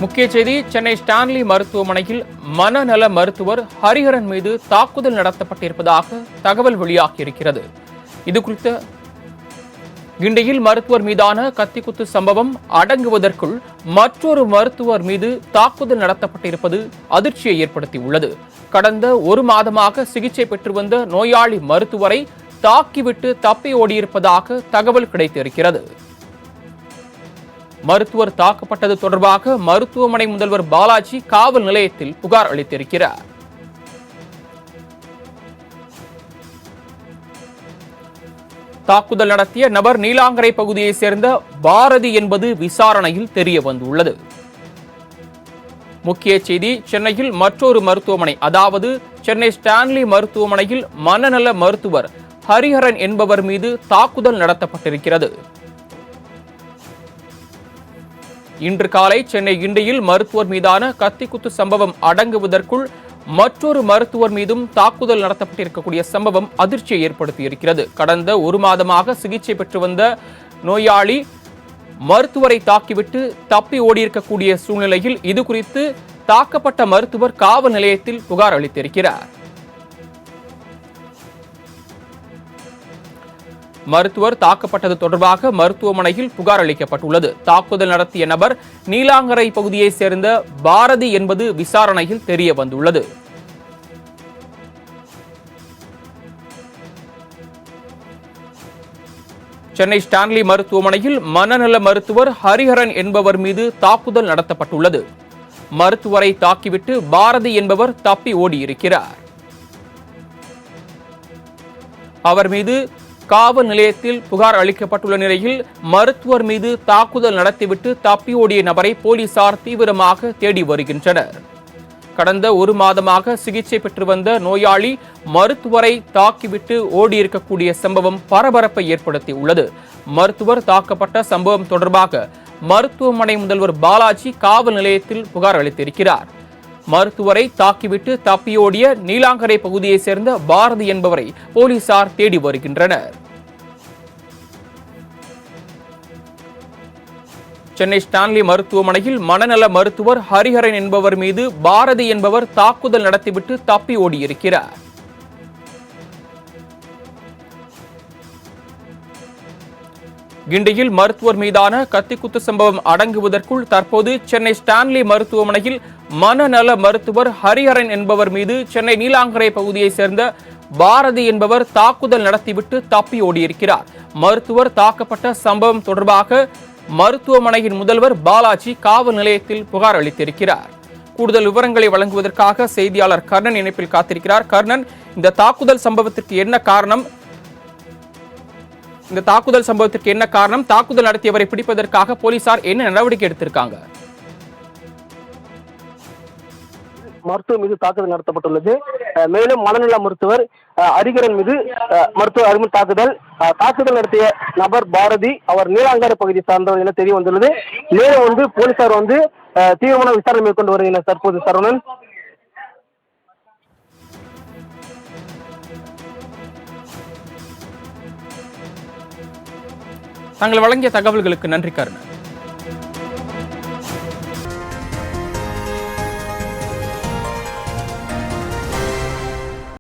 முக்கிய செய்தி: சென்னை ஸ்டான்லி மருத்துவமனையில் மனநல மருத்துவர் ஹரிஹரன் மீது தாக்குதல் நடத்தப்பட்டிருப்பதாக தகவல் வெளியாகியிருக்கிறது. இதுகுறித்த கிண்டியில் மருத்துவர் மீதான கத்திக்குத்து சம்பவம் அடங்குவதற்குள் மற்றொரு மருத்துவர் மீது தாக்குதல் நடத்தப்பட்டிருப்பது அதிர்ச்சியை ஏற்படுத்தியுள்ளது. கடந்த ஒரு மாதமாக சிகிச்சை பெற்று வந்த நோயாளி மருத்துவரை தாக்கிவிட்டு தப்பி ஓடியிருப்பதாக தகவல் கிடைத்திருக்கிறது. மருத்துவர் தாக்கப்பட்டது தொடர்பாக மருத்துவமனை முதல்வர் பாலாஜி காவல் நிலையத்தில் புகார் அளித்திருக்கிறார். தாக்குதல் நடத்திய நபர் நீலாங்கரை பகுதியைச் சேர்ந்த பாரதி என்பது விசாரணையில் தெரிய வந்துள்ளது. முக்கிய செய்தி: சென்னையில் மற்றொரு மருத்துவமனை, அதாவது சென்னை ஸ்டான்லி மருத்துவமனையில் மனநல மருத்துவர் ஹரிஹரன் என்பவர் மீது தாக்குதல் நடத்தப்பட்டிருக்கிறது. இன்று காலை சென்னை கிண்டியில் மருத்துவர் மீதான கத்திக்குத்து சம்பவம் அடங்குவதற்குள் மற்றொரு மருத்துவர் மீதும் தாக்குதல் நடத்தப்பட்டிருக்கக்கூடிய சம்பவம் அதிர்ச்சியை ஏற்படுத்தியிருக்கிறது. கடந்த ஒரு மாதமாக சிகிச்சை பெற்று வந்த நோயாளி மருத்துவரை தாக்கிவிட்டு தப்பி ஓடியிருக்கக்கூடிய சூழ்நிலையில் இதுகுறித்து தாக்கப்பட்ட மருத்துவர் காவல் நிலையத்தில் புகார் அளித்திருக்கிறார். மருத்துவர் தாக்கப்பட்டது தொடர்பாக மருத்துவமனையில் புகார் அளிக்கப்பட்டுள்ளது. தாக்குதல் நடத்திய நபர் நீலாங்கரை பகுதியைச் சேர்ந்த பாரதி என்பது விசாரணையில் தெரிய வந்துள்ளது. சென்னை ஸ்டான்லி மருத்துவமனையில் மனநல மருத்துவர் ஹரிஹரன் என்பவர் மீது தாக்குதல் நடத்தப்பட்டுள்ளது. மருத்துவரை தாக்கிவிட்டு பாரதி என்பவர் தப்பி ஓடியிருக்கிறார். அவர் மீது காவல் நிலையத்தில் புகார் அளிக்கப்பட்டுள்ள நிலையில் மருத்துவர் மீது தாக்குதல் நடத்திவிட்டு தப்பி ஓடிய நபரை போலீசார் தீவிரமாக தேடி வருகின்றனர். கடந்த ஒரு மாதமாக சிகிச்சை பெற்று வந்த நோயாளி மருத்துவரை தாக்கிவிட்டு ஓடியிருக்கக்கூடிய சம்பவம் பரபரப்பை ஏற்படுத்தியுள்ளது. மருத்துவர் தாக்கப்பட்ட சம்பவம் தொடர்பாக மருத்துவமனை முதல்வர் பாலாஜி காவல் நிலையத்தில் புகார் அளித்திருக்கிறார். மருத்துவரை தாக்கிவிட்டு தப்பியோடிய நீலாங்கரை பகுதியைச் சேர்ந்த பாரதி என்பவரை போலீசார் தேடி வருகின்றனர். சென்னை ஸ்டான்லி மருத்துவமனையில் மனநல மருத்துவர் ஹரிஹரன் என்பவர் மீது பாரதி என்பவர் தாக்குதல் நடத்திவிட்டு தப்பி ஓடியிருக்கிறார். கிண்டியில் மருத்துவர் மீதான கத்திக்குத்து சம்பவம் அடங்குவதற்குள் தற்போது சென்னை ஸ்டான்லி மருத்துவமனையில் மனநல மருத்துவர் ஹரிஹரன் என்பவர் மீது சென்னை நீலாங்கரை பகுதியைச் சேர்ந்த பாரதி என்பவர் தாக்குதல் நடத்திவிட்டு தப்பி ஓடியிருக்கிறார். மருத்துவர் தாக்கப்பட்ட சம்பவம் தொடர்பாக மருத்துவமனையின் முதல்வர் பாலாஜி காவல் நிலையத்தில் புகார் அளித்திருக்கிறார். கூடுதல் விவரங்களை வழங்குவதற்காக செய்தியாளர் கர்ணன் இணைப்பில் காத்திருக்கிறார். கர்ணன், இந்த தாக்குதல் சம்பவத்திற்கு என்ன காரணம்? தாக்குதல் நடத்தியவரை பிடிப்பதற்காக போலீசார் என்ன நடவடிக்கை எடுத்திருக்காங்க? மருத்துவர் மீது தாக்குதல் நடத்தப்பட்டுள்ளது. மேலும் மனநல மருத்துவர் ஹரிஹரன் மீது மருத்துவர் தாக்குதல் நடத்திய நபர் பாரதி, அவர் நீலாங்கரை பகுதி சார்ந்தவர் என தெரிய வந்துள்ளது. மேலும் போலீசார் தீவிரமான விசாரணை மேற்கொண்டு வருகின்றனர். தற்போது சரவணன், தாங்கள் வழங்கிய தகவல்களுக்கு நன்றி கர்ணன்.